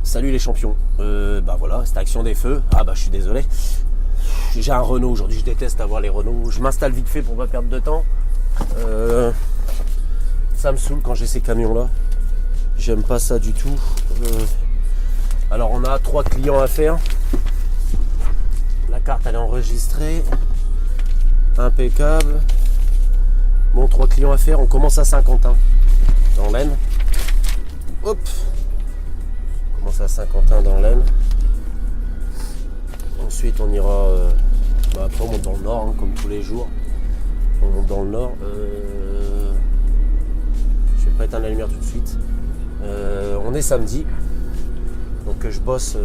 Salut les champions. Voilà, c'est Action des Feux. Ah bah je suis désolé. J'ai un Renault aujourd'hui, je déteste avoir les Renault. Je m'installe vite fait pour pas perdre de temps. Ça me saoule quand j'ai ces camions là. J'aime pas ça du tout. Alors on a 3 clients à faire. La carte elle est enregistrée. Impeccable. Bon, 3 clients à faire. On commence à Saint-Quentin dans l'Aisne. Hop. On commence à Saint-Quentin dans l'Aisne. Ensuite on ira après on monte dans le nord hein, comme tous les jours. On monte dans le nord. Je vais pas éteindre la lumière tout de suite. On est samedi. Donc je bosse.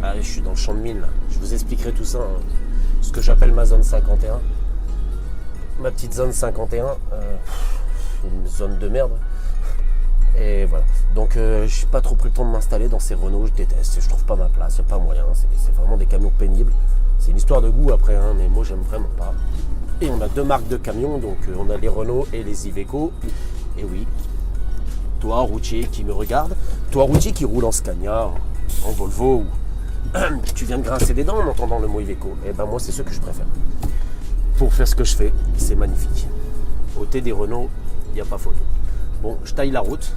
Allez, je suis dans le champ de mine là. Je vous expliquerai tout ça. Hein. Ce que j'appelle ma zone 51. Ma petite zone 51. Une zone de merde. Et voilà. Donc je suis pas trop pris le temps de m'installer dans ces Renault. Je déteste. Je trouve pas ma place. Il n'y a pas moyen. C'est vraiment des camions pénibles. C'est une histoire de goût après. Hein, mais moi j'aime vraiment pas. Et on a 2 marques de camions. Donc on a les Renault et les Iveco. Et oui. Toi routier qui me regarde. Toi routier qui roule en Scania, en Volvo. Tu viens de grincer des dents en entendant le mot Iveco. Et ben moi c'est ce que je préfère. Pour faire ce que je fais, c'est magnifique. Au thé des Renault, il n'y a pas photo. Bon, je taille la route.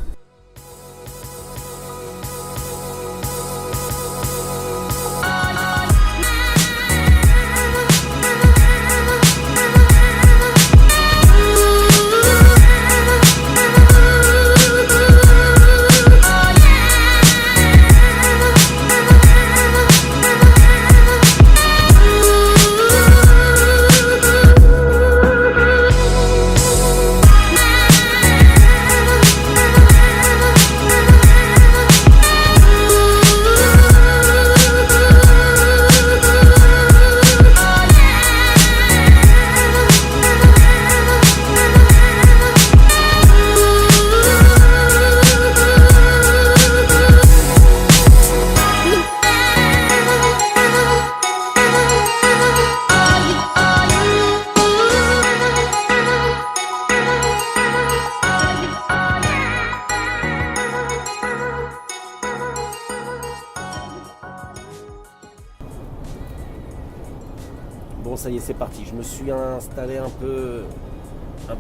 Bon ça y est c'est parti, je me suis installé un peu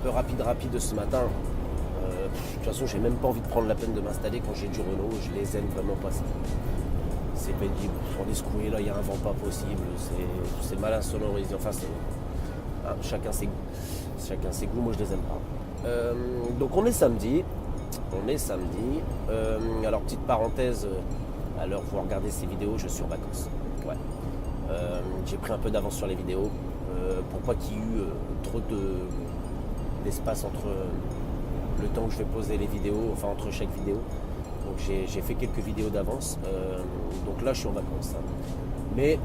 rapide ce matin. De toute façon j'ai même pas envie de prendre la peine de m'installer quand j'ai du Renault, je les aime vraiment pas ça. C'est pénible, sur des secoués là il y a un vent pas possible, c'est mal insonorisé, enfin c'est. Chacun ses goûts, moi je les aime pas. Donc on est samedi. Alors petite parenthèse, à l'heure où vous regardez ces vidéos, je suis en vacances. Ouais. J'ai pris un peu d'avance sur les vidéos pour pas qu'il y ait eu trop d'espace entre le temps où je vais poser les vidéos, enfin entre chaque vidéo. Donc j'ai fait quelques vidéos d'avance. Donc là je suis en vacances. Hein. Mais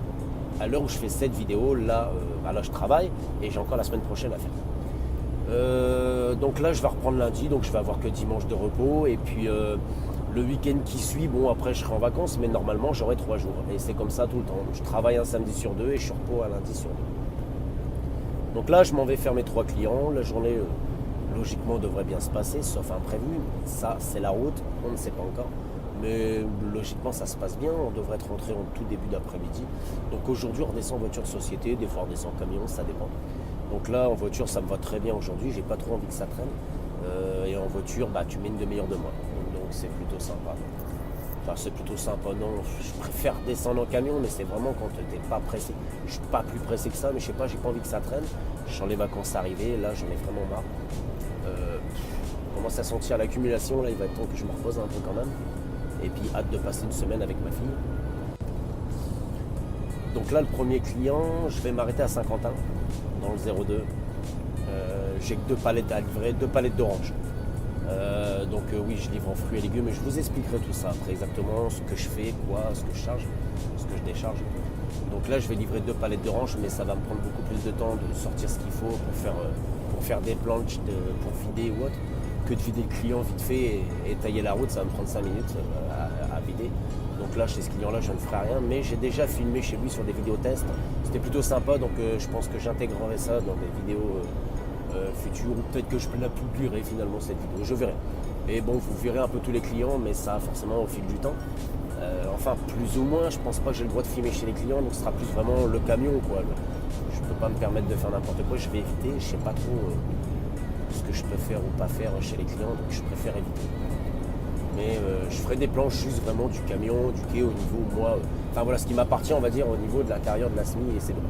à l'heure où je fais cette vidéo, là je travaille et j'ai encore la semaine prochaine à faire. Donc là je vais reprendre lundi, donc je vais avoir que dimanche de repos et puis le week-end qui suit, bon après je serai en vacances, mais normalement j'aurai 3 jours. Et c'est comme ça tout le temps. Je travaille un samedi sur 2 et je suis repos un lundi sur 2. Donc là je m'en vais faire mes 3 clients. La journée logiquement devrait bien se passer, sauf imprévu. Ça c'est la route, on ne sait pas encore. Mais logiquement ça se passe bien, on devrait être rentré en tout début d'après-midi. Donc aujourd'hui on redescend en voiture de société, des fois on redescend en camion, ça dépend. Donc là en voiture ça me va très bien aujourd'hui, j'ai pas trop envie que ça traîne. Et en voiture tu mets une demi-heure de moins. Donc c'est plutôt sympa. Enfin c'est plutôt sympa, non, je préfère descendre en camion, mais c'est vraiment quand t'es pas pressé. Je suis pas plus pressé que ça, mais je sais pas, j'ai pas envie que ça traîne. Je sens les vacances arriver, là j'en ai vraiment marre. Je commence à sentir l'accumulation, là il va être temps que je me repose un peu quand même. Et puis hâte de passer une semaine avec ma fille. Donc là le premier client, je vais m'arrêter à Saint-Quentin, dans le 02. J'ai que 2 palettes à livrer, 2 palettes d'oranges. Donc oui je livre en fruits et légumes et je vous expliquerai tout ça après exactement ce que je fais, ce que je charge, ce que je décharge. Donc là je vais livrer 2 palettes d'oranges, mais ça va me prendre beaucoup plus de temps de sortir ce qu'il faut pour faire des planches, pour vider ou autre, que de vider le client vite fait et tailler la route. Ça va me prendre 5 minutes à vider. Donc là chez ce client là je ne ferai rien, mais j'ai déjà filmé chez lui sur des vidéos tests. C'était plutôt sympa, donc je pense que j'intégrerai ça dans des vidéos futures, ou peut-être que je la publierai finalement cette vidéo, je verrai. Et bon, vous verrez un peu tous les clients, mais ça forcément au fil du temps. Enfin, plus ou moins, je pense pas que j'ai le droit de filmer chez les clients, donc ce sera plus vraiment le camion, quoi. Je peux pas me permettre de faire n'importe quoi, je vais éviter, je sais pas trop ce que je peux faire ou pas faire chez les clients, donc je préfère éviter. Mais je ferai des planches juste vraiment du camion, du quai au niveau, moi, enfin voilà, ce qui m'appartient, on va dire, au niveau de l'intérieur de la SMI, et c'est bon.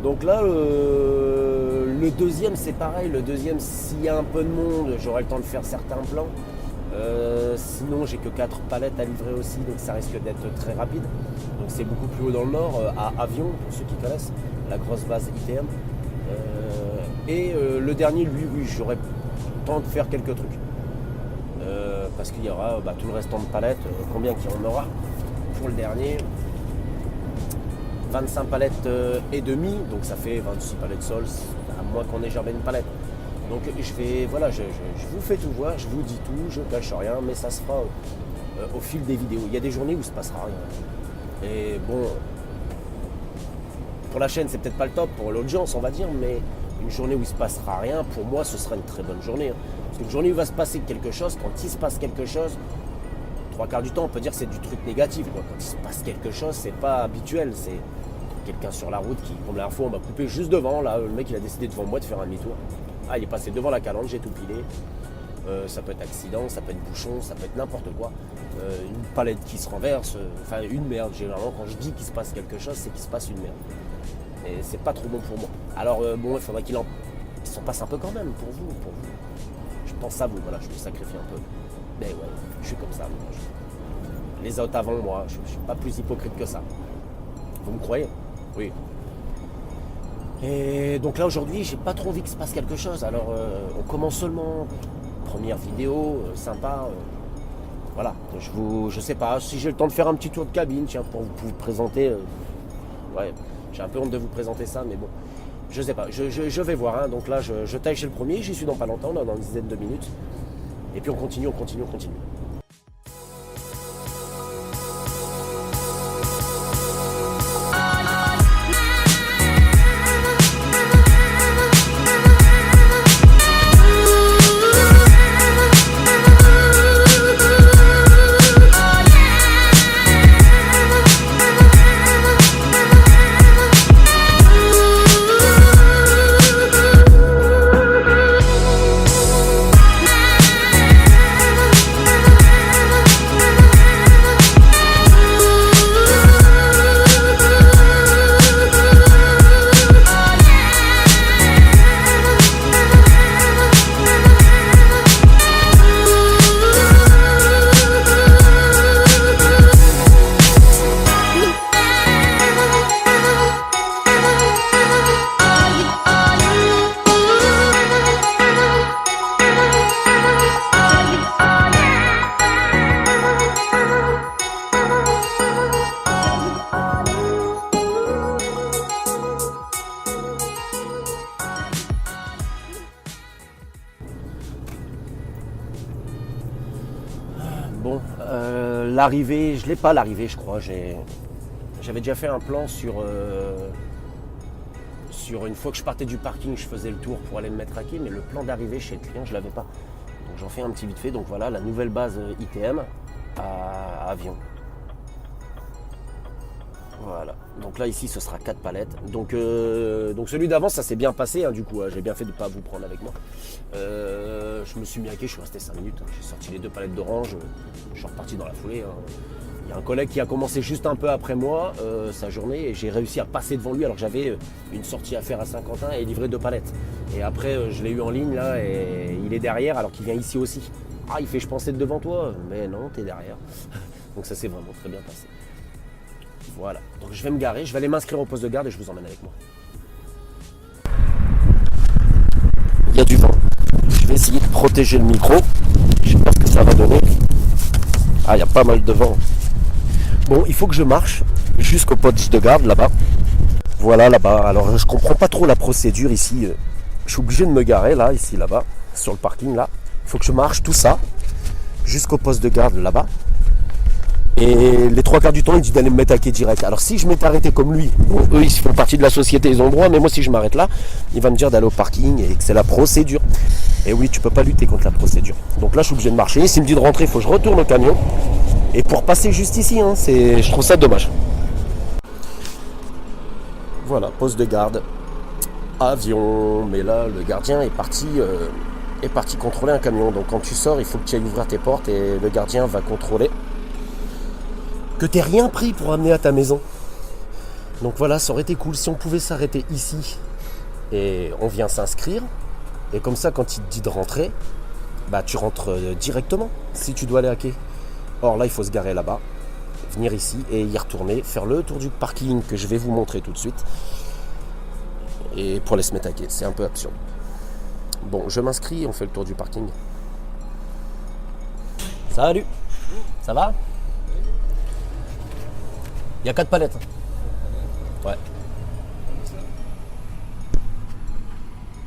Donc là, le deuxième, c'est pareil. Le deuxième, s'il y a un peu de monde, j'aurai le temps de faire certains plans. Sinon, j'ai que 4 palettes à livrer aussi, donc ça risque d'être très rapide. Donc c'est beaucoup plus haut dans le nord, à Avion, pour ceux qui connaissent, la grosse base ITM. Le dernier, lui, oui, j'aurai le temps de faire quelques trucs. Parce qu'il y aura tout le restant de palettes, combien qu'il y en aura pour le dernier. 25 palettes et demi, donc ça fait 26 palettes sols, à moins qu'on ait jamais une palette. Donc je vous fais tout voir, je vous dis tout, je cache rien, mais ça se fera au fil des vidéos. Il y a des journées où il se passera rien. Et bon, pour la chaîne c'est peut-être pas le top, pour l'audience on va dire, mais une journée où il se passera rien, pour moi ce sera une très bonne journée. Parce qu'une journée où il va se passer quelque chose, quand il se passe quelque chose, 3/4 du temps on peut dire que c'est du truc négatif, quoi. Quand il se passe quelque chose, c'est pas habituel, c'est quelqu'un sur la route qui, comme la dernière fois on m'a coupé juste devant, là le mec il a décidé devant moi de faire un demi-tour. Ah, il est passé devant la calandre, j'ai tout pilé. Ça peut être accident, ça peut être bouchon, ça peut être n'importe quoi. Une palette qui se renverse, enfin une merde. Généralement quand je dis qu'il se passe quelque chose, c'est qu'il se passe une merde. Et c'est pas trop bon pour moi. Alors bon, il faudrait qu'il s'en passe un peu quand même pour vous. Je pense à vous, voilà, je me sacrifie un peu. Mais ouais, je suis comme ça. Moi, les autres avant moi, je suis pas plus hypocrite que ça. Vous me croyez? Oui. Et donc là aujourd'hui j'ai pas trop envie qu'il se passe quelque chose, alors on commence seulement, première vidéo, sympa, voilà, je sais pas, si j'ai le temps de faire un petit tour de cabine, tiens, pour vous présenter, ouais, j'ai un peu honte de vous présenter ça, mais bon, je sais pas, je vais voir, hein. Donc là je taille chez le premier, j'y suis dans pas longtemps, là, dans une dizaine de minutes, et puis on continue. Bon, l'arrivée, je l'ai pas l'arrivée, je crois. J'avais déjà fait un plan sur une fois que je partais du parking, je faisais le tour pour aller me mettre à quai, mais le plan d'arrivée chez le client, je l'avais pas. Donc j'en fais un petit vite fait. Donc voilà, la nouvelle base ITM à Avion. Voilà. Donc là ici ce sera 4 palettes. Donc celui d'avant ça s'est bien passé, hein, du coup, j'ai bien fait de ne pas vous prendre avec moi. Je me suis mis à quai, je suis resté 5 minutes, hein. J'ai sorti les 2 palettes d'orange, je suis reparti dans la foulée, hein. Il y a un collègue qui a commencé juste un peu après moi sa journée et j'ai réussi à passer devant lui alors que j'avais une sortie à faire à Saint-Quentin et livrer 2 palettes. Et après je l'ai eu en ligne là et il est derrière alors qu'il vient ici aussi. Ah, il fait je pensais être devant toi, mais non, t'es derrière. Donc ça s'est vraiment très bien passé. Voilà, donc je vais me garer, je vais aller m'inscrire au poste de garde et je vous emmène avec moi. Il y a du vent. Je vais essayer de protéger le micro. Je sais pas ce que ça va donner. Ah, il y a pas mal de vent. Bon, il faut que je marche jusqu'au poste de garde là-bas. Voilà, là-bas. Alors, je comprends pas trop la procédure ici. Je suis obligé de me garer là, ici, là-bas, sur le parking là. Il faut que je marche tout ça jusqu'au poste de garde là-bas. Et les 3 quarts du temps, il dit d'aller me mettre à quai direct. Alors si je m'étais arrêté comme lui, bon, eux ils font partie de la société, ils ont le droit, mais moi si je m'arrête là, il va me dire d'aller au parking et que c'est la procédure. Et oui, tu peux pas lutter contre la procédure. Donc là, je suis obligé de marcher. S'il me dit de rentrer, il faut que je retourne au camion. Et pour passer juste ici, hein, je trouve ça dommage. Voilà, poste de garde, avion. Mais là, le gardien est parti contrôler un camion. Donc quand tu sors, il faut que tu ailles ouvrir tes portes et le gardien va contrôler que tu n'aies rien pris pour amener à ta maison. Donc voilà, ça aurait été cool si on pouvait s'arrêter ici et on vient s'inscrire. Et comme ça, quand il te dit de rentrer, bah tu rentres directement si tu dois aller à quai. Or là, il faut se garer là-bas, venir ici et y retourner, faire le tour du parking que je vais vous montrer tout de suite. Et pour aller se mettre à quai, c'est un peu absurde. Bon, je m'inscris, on fait le tour du parking. Salut, ça va? Il y a 4 palettes. Ouais.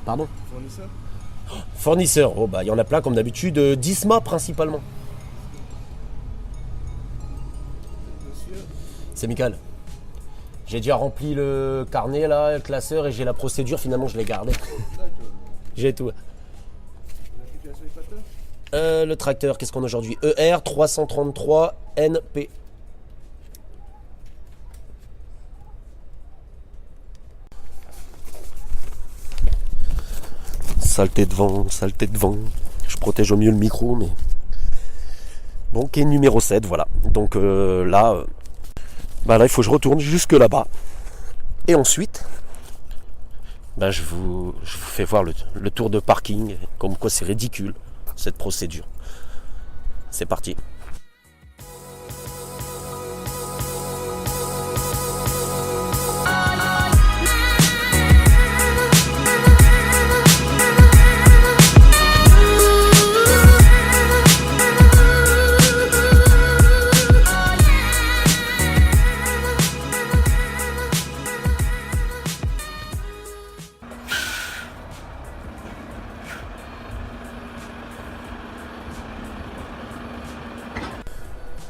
Pardon? Fournisseur? Fournisseur, oh bah il y en a plein comme d'habitude, Disma principalement. Monsieur? C'est Michael. J'ai déjà rempli le carnet là, le classeur et j'ai la procédure, finalement je l'ai gardé. D'accord. J'ai tout. L'application Épateur? Le tracteur, qu'est-ce qu'on a aujourd'hui? ER 333 NP. Saleté de vent, saleté de vent. Je protège au mieux le micro, mais... Bon, quai numéro 7, voilà. Donc là, il faut que je retourne jusque là-bas. Et ensuite, je vous fais voir le tour de parking. Comme quoi c'est ridicule, cette procédure. C'est parti.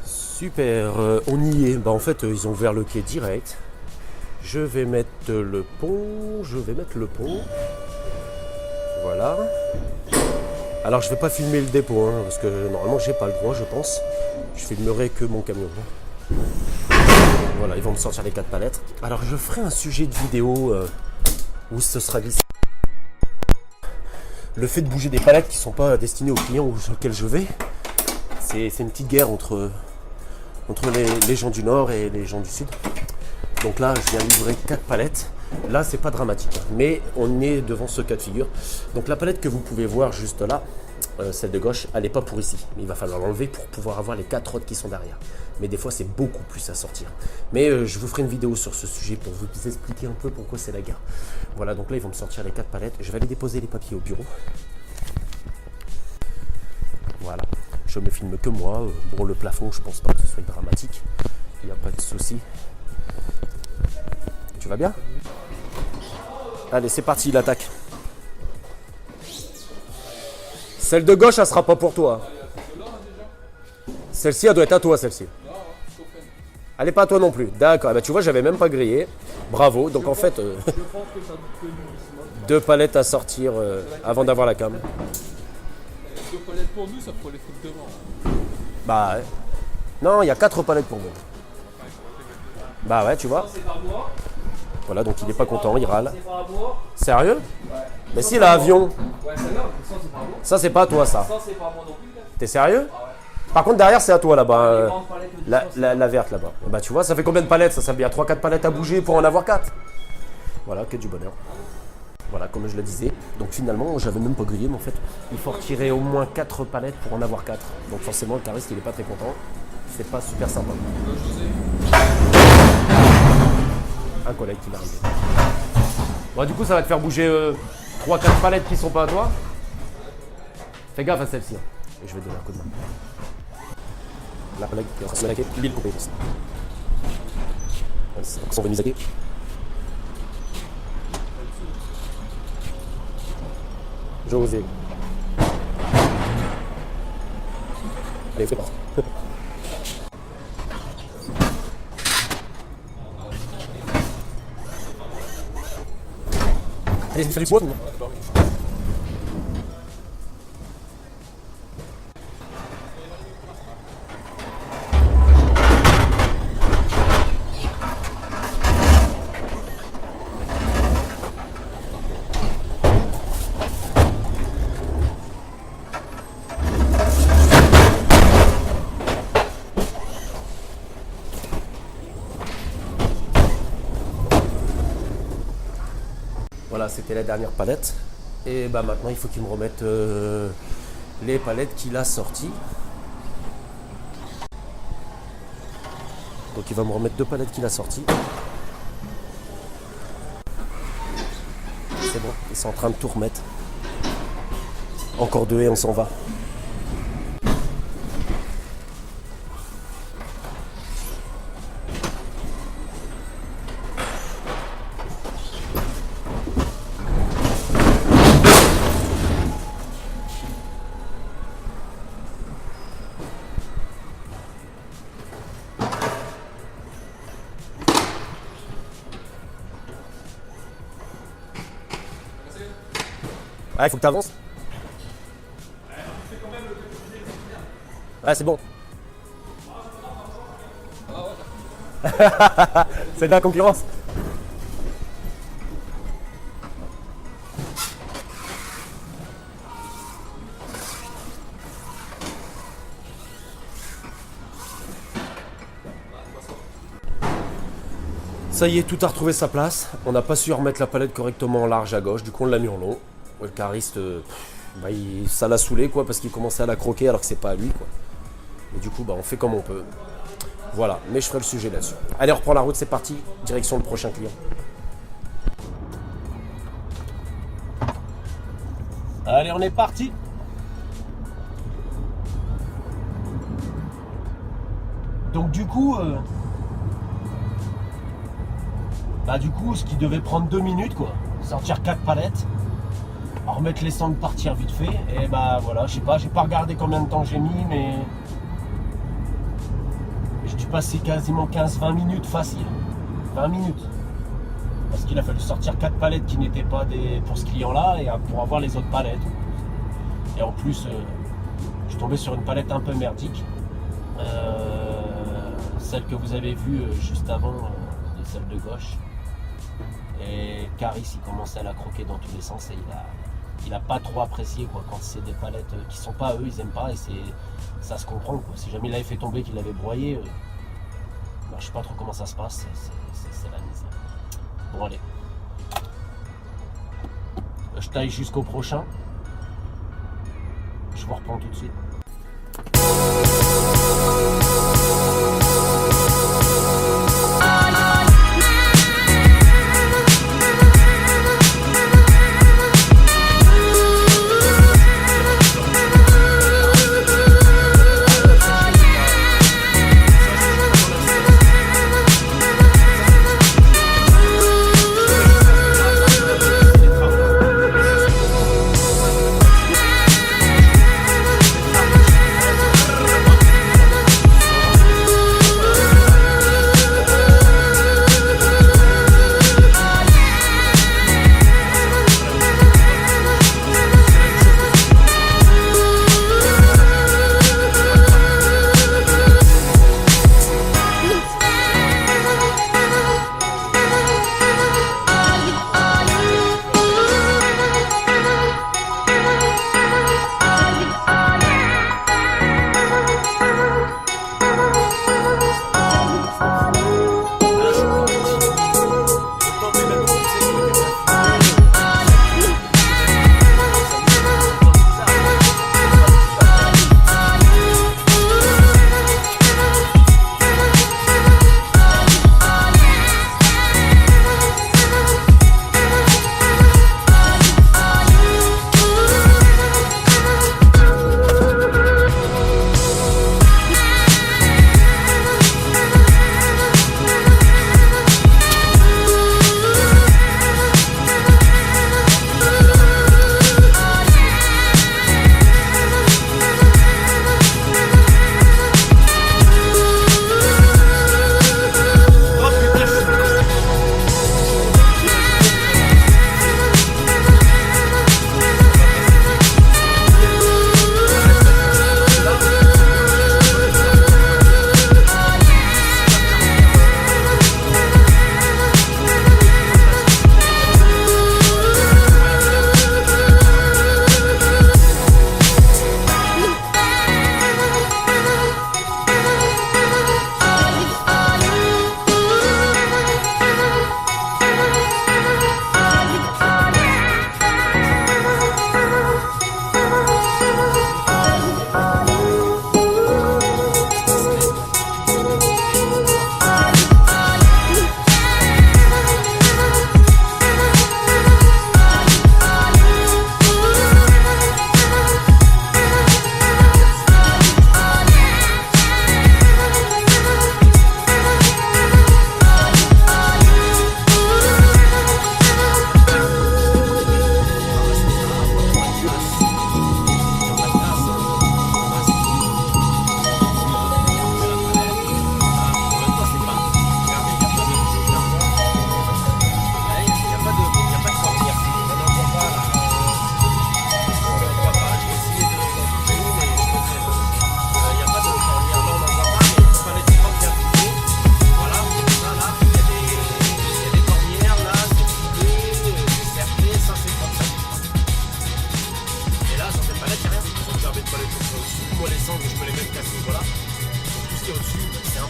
Super, on y est. En fait, ils ont ouvert le quai direct. Je vais mettre le pont. Voilà. Alors, je vais pas filmer le dépôt, hein, parce que normalement, j'ai pas le droit, je pense. Je filmerai que mon camion. Voilà, ils vont me sortir les 4 palettes. Alors, je ferai un sujet de vidéo où ce sera glissé. Le fait de bouger des palettes qui ne sont pas destinées aux clients auxquels je vais, c'est une petite guerre entre les gens du Nord et les gens du Sud. Donc là, je viens livrer 4 palettes. Là, c'est pas dramatique, mais on est devant ce cas de figure. Donc la palette que vous pouvez voir juste là, celle de gauche, elle n'est pas pour ici. Il va falloir l'enlever pour pouvoir avoir les 4 autres qui sont derrière. Mais des fois, c'est beaucoup plus à sortir. Mais je vous ferai une vidéo sur ce sujet pour vous expliquer un peu pourquoi c'est la guerre. Voilà, donc là, ils vont me sortir les 4 palettes. Je vais aller déposer les papiers au bureau. Voilà. Je me filme que moi. Bon, le plafond, je pense pas que ce soit dramatique. Il n'y a pas de souci. Tu vas bien? Allez, c'est parti, il attaque. Celle de gauche, elle sera pas pour toi. Celle-ci, elle doit être à toi, celle-ci. Elle n'est pas à toi non plus. D'accord. Tu vois, j'avais même pas grillé. Bravo. Donc en fait, 2 palettes à sortir avant d'avoir la cam. 2 palettes pour nous, ça pourrait les foutre devant. Bah ouais. Non, il y a 4 palettes pour moi. Bah ouais, tu vois. Voilà, donc il est pas content, il râle. Sérieux? Ouais. Mais si, l'avion. Ouais, celle-là, c'est pas moi. Ça, c'est pas à toi, ça. Ça, c'est pas moi non plus. T'es sérieux? Ah ouais. Par contre, derrière, c'est à toi, là-bas. La verte, là-bas. Bah, tu vois, ça fait combien de palettes? Ça fait 3-4 palettes à bouger pour en avoir 4. Voilà, que du bonheur. Voilà, comme je le disais. Donc finalement, j'avais même pas grillé, mais en fait, il faut retirer au moins 4 palettes pour en avoir 4. Donc forcément, le cariste, il est pas très content. C'est pas super sympa. Un collègue qui va arriver. Bon, du coup, ça va te faire bouger 3-4 palettes qui sont pas à toi. Fais gaffe à celle-ci. Et je vais te donner un coup de main. La collègue qui est en train de se laquer, l'huile coupée. C'est son remisé. José. Allez, c'est parti. Allez, fais du bois. Ouais, bah oui. Voilà, c'était la dernière palette. Et bah maintenant, il faut qu'il me remette les palettes qu'il a sorties. Donc il va me remettre 2 palettes qu'il a sorties. C'est bon, ils sont en train de tout remettre. Encore 2 et on s'en va. Ouais, il faut que tu avances. Ouais, c'est bon. C'est de la concurrence. Ça y est, tout a retrouvé sa place. On n'a pas su remettre la palette correctement en large à gauche, du coup on l'a mis en long. Le cariste, ça l'a saoulé quoi, parce qu'il commençait à la croquer alors que c'est pas à lui quoi. Et du coup, on fait comme on peut. Voilà, mais je ferai le sujet là-dessus. Allez, on reprend la route, c'est parti. Direction le prochain client. Allez, on est parti. Donc du coup, ce qui devait prendre 2 minutes quoi, sortir 4 palettes, remettre les sangles, partir vite fait, et bah voilà, je sais pas, j'ai pas regardé combien de temps j'ai mis, mais j'ai dû passer quasiment 15-20 minutes facile, 20 minutes, parce qu'il a fallu sortir 4 palettes qui n'étaient pas pour ce client là, et pour avoir les autres palettes. Et en plus, je suis tombé sur une palette un peu merdique, celle que vous avez vue juste avant, de celle de gauche. Et Caris il commençait à la croquer dans tous les sens et il a pas trop apprécié quoi, quand c'est des palettes qui sont pas à eux, ils aiment pas et ça se comprend quoi. Si jamais il avait fait tomber, qu'il l'avait broyé, je sais pas trop comment ça se passe, c'est la misère. Bon allez, je taille jusqu'au prochain, je vous reprends tout de suite.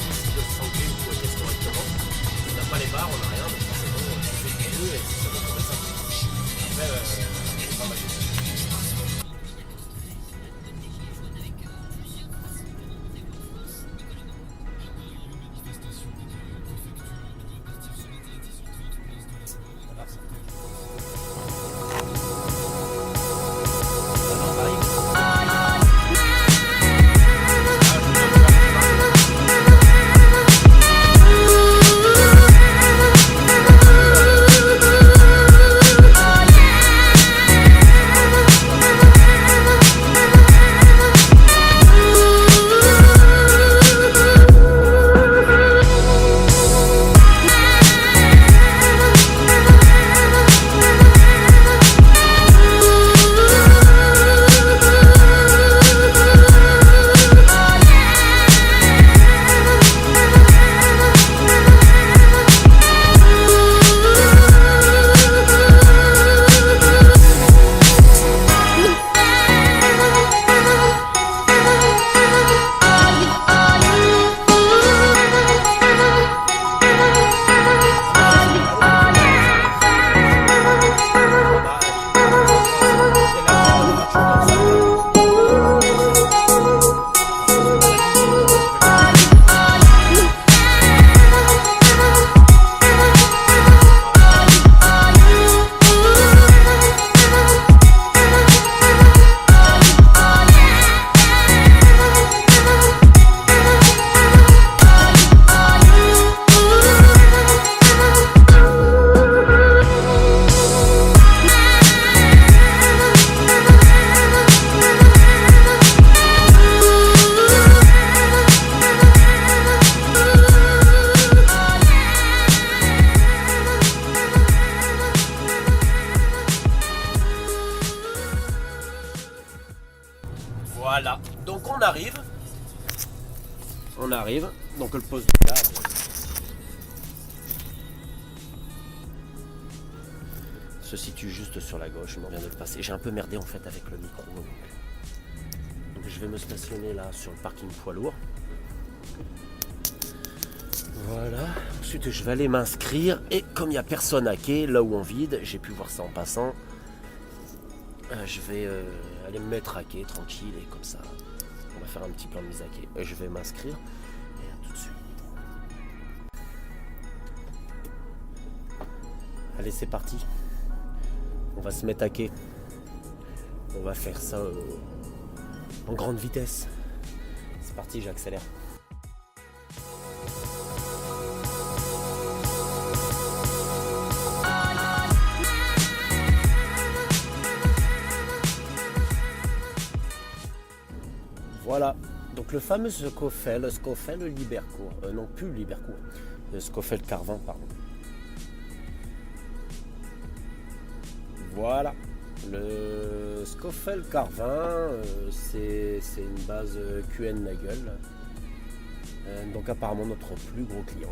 artistes qui doivent s'enlever ou tester correctement. On n'a pas les barres, on n'a rien, donc forcément tu fais du jeu et ça doit tomber ça. Après, c'est pas mal. Voilà, donc on arrive, donc le poste de là. Se situe juste sur la gauche, je m'en viens de le passer. J'ai un peu merdé en fait avec le micro. Donc je vais me stationner là sur le parking poids lourd. Voilà, ensuite je vais aller m'inscrire et comme il n'y a personne à quai, là où on vide, j'ai pu voir ça en passant. Je vais aller me mettre à quai tranquille et comme ça on va faire un petit plan de mise à quai. Je vais m'inscrire et à tout de suite. Allez, c'est parti. On va se mettre à quai. On va faire ça en grande vitesse. C'est parti, j'accélère. Voilà, donc le fameux Scoffel Libercourt, non plus Libercourt, le Scoffel Carvin, pardon. Voilà, le Scoffel Carvin, c'est une base QN Nagel, donc apparemment notre plus gros client.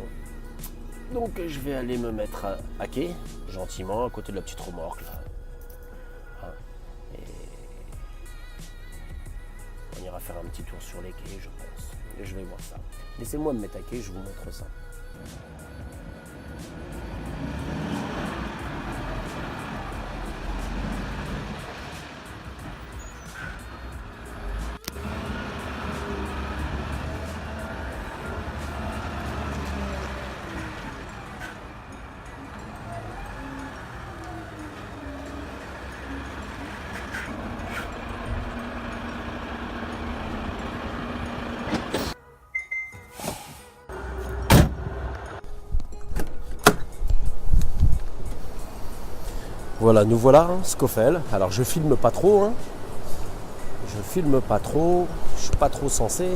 Donc je vais aller me mettre à quai, gentiment, à côté de la petite remorque là. On ira faire un petit tour sur les quais, je pense. Et je vais voir ça. Laissez-moi me mettre à quai, je vous montre ça. Voilà, nous voilà, Scoffel. Alors je filme pas trop, hein. Je suis pas trop censé.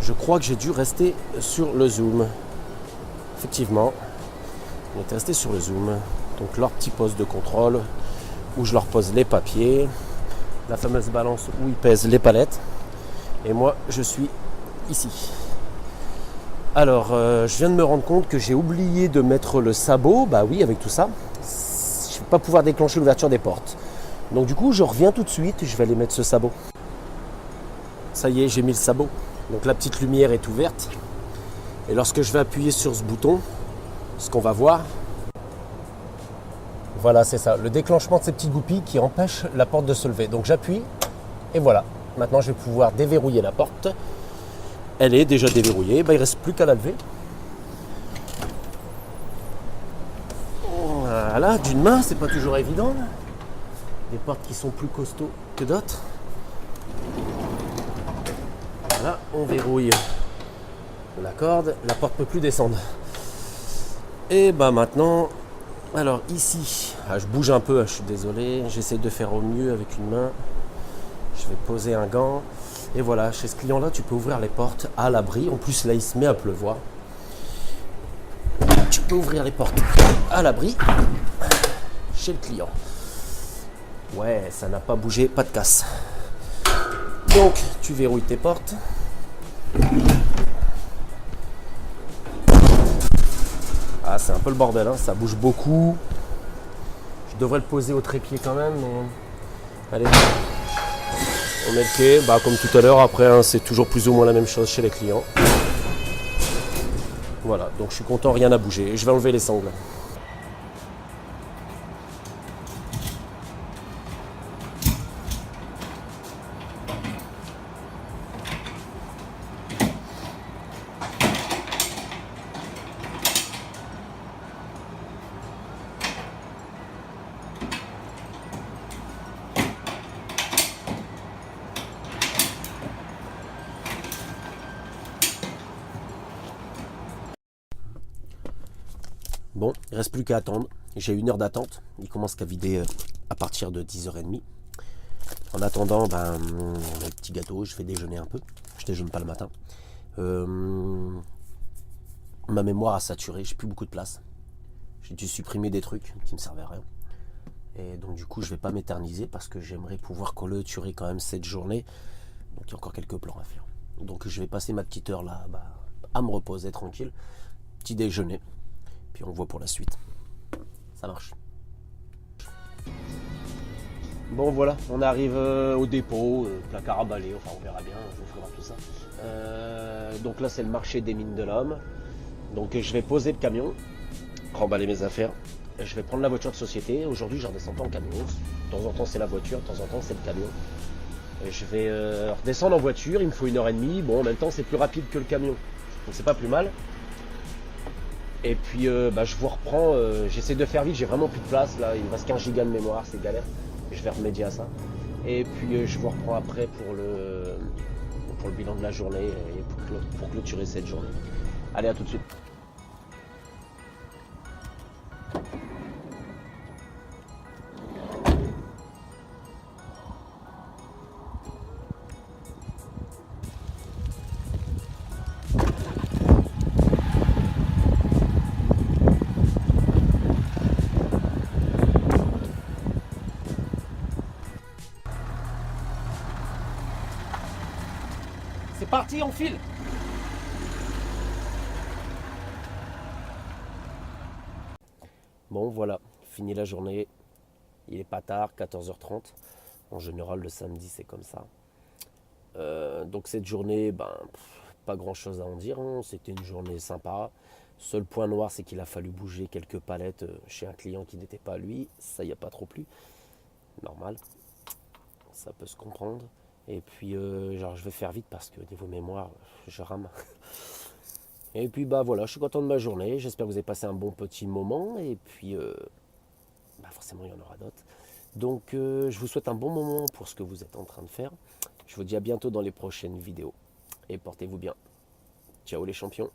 Je crois que j'ai dû rester sur le zoom. Effectivement, on est resté sur le zoom. Donc leur petit poste de contrôle où je leur pose les papiers, la fameuse balance où ils pèsent les palettes. Et moi, je suis ici. Alors, je viens de me rendre compte que j'ai oublié de mettre le sabot. Bah oui, avec tout ça, je ne vais pas pouvoir déclencher l'ouverture des portes. Donc du coup, je reviens tout de suite. Je vais aller mettre ce sabot. Ça y est, j'ai mis le sabot. Donc la petite lumière est ouverte. Et lorsque je vais appuyer sur ce bouton, ce qu'on va voir, voilà, c'est ça, le déclenchement de ces petits goupilles qui empêchent la porte de se lever. Donc j'appuie et voilà. Maintenant, je vais pouvoir déverrouiller la porte. Elle est déjà déverrouillée. Ben, il ne reste plus qu'à la lever. Voilà, d'une main, c'est pas toujours évident. Des portes qui sont plus costauds que d'autres. Voilà, on verrouille la corde. La porte ne peut plus descendre. Et ben maintenant, alors ici, je bouge un peu, je suis désolé. J'essaie de faire au mieux avec une main. Je vais poser un gant. Et voilà, chez ce client-là, tu peux ouvrir les portes à l'abri. En plus, là, il se met à pleuvoir. Tu peux ouvrir les portes à l'abri chez le client. Ouais, ça n'a pas bougé, pas de casse. Donc, tu verrouilles tes portes. Ah, c'est un peu le bordel, hein, ça bouge beaucoup. Je devrais le poser au trépied quand même, mais... Allez. On met le quai, comme tout à l'heure, après hein, c'est toujours plus ou moins la même chose chez les clients. Voilà, donc je suis content, rien n'a bougé. Je vais enlever les sangles. Bon, il ne reste plus qu'à attendre. J'ai 1 heure d'attente. Il commence qu'à vider à partir de 10h30. En attendant, le petit gâteau, je vais déjeuner un peu. Je déjeune pas le matin. Ma mémoire a saturé, j'ai plus beaucoup de place. J'ai dû supprimer des trucs qui me servaient à rien. Et donc du coup, je vais pas m'éterniser parce que j'aimerais pouvoir clôturer quand même cette journée. Donc il y a encore quelques plans à faire. Donc je vais passer ma petite heure là à me reposer tranquille. Petit déjeuner. Puis on voit pour la suite. Ça marche. Bon voilà, on arrive au dépôt, placard à balai, enfin on verra bien, je vous ferai tout ça. Donc là c'est le marché des mines de l'homme. Donc je vais poser le camion, remballer mes affaires. Je vais prendre la voiture de société. Aujourd'hui je ne redescends pas en camion. De temps en temps c'est la voiture, de temps en temps c'est le camion. Et je vais redescendre en voiture, il me faut 1h30. Bon en même temps c'est plus rapide que le camion. Donc c'est pas plus mal. Et puis je vous reprends, j'essaie de faire vite, j'ai vraiment plus de place là, il me reste qu'1 Go de mémoire, c'est galère. Je vais remédier à ça. Et puis je vous reprends après pour le bilan de la journée et pour clôturer cette journée. Allez, à tout de suite. C'est parti, on file. Bon voilà, fini la journée. Il est pas tard, 14h30. En général, le samedi, c'est comme ça. Donc cette journée, pas grand chose à en dire, hein. C'était une journée sympa. Seul point noir, c'est qu'il a fallu bouger quelques palettes chez un client qui n'était pas lui. Ça y a pas trop plu. Normal. Ça peut se comprendre. Et puis je vais faire vite parce que niveau mémoire, je rame. Et puis voilà, je suis content de ma journée. J'espère que vous avez passé un bon petit moment. Et puis forcément, il y en aura d'autres. Donc je vous souhaite un bon moment pour ce que vous êtes en train de faire. Je vous dis à bientôt dans les prochaines vidéos. Et portez-vous bien. Ciao les champions.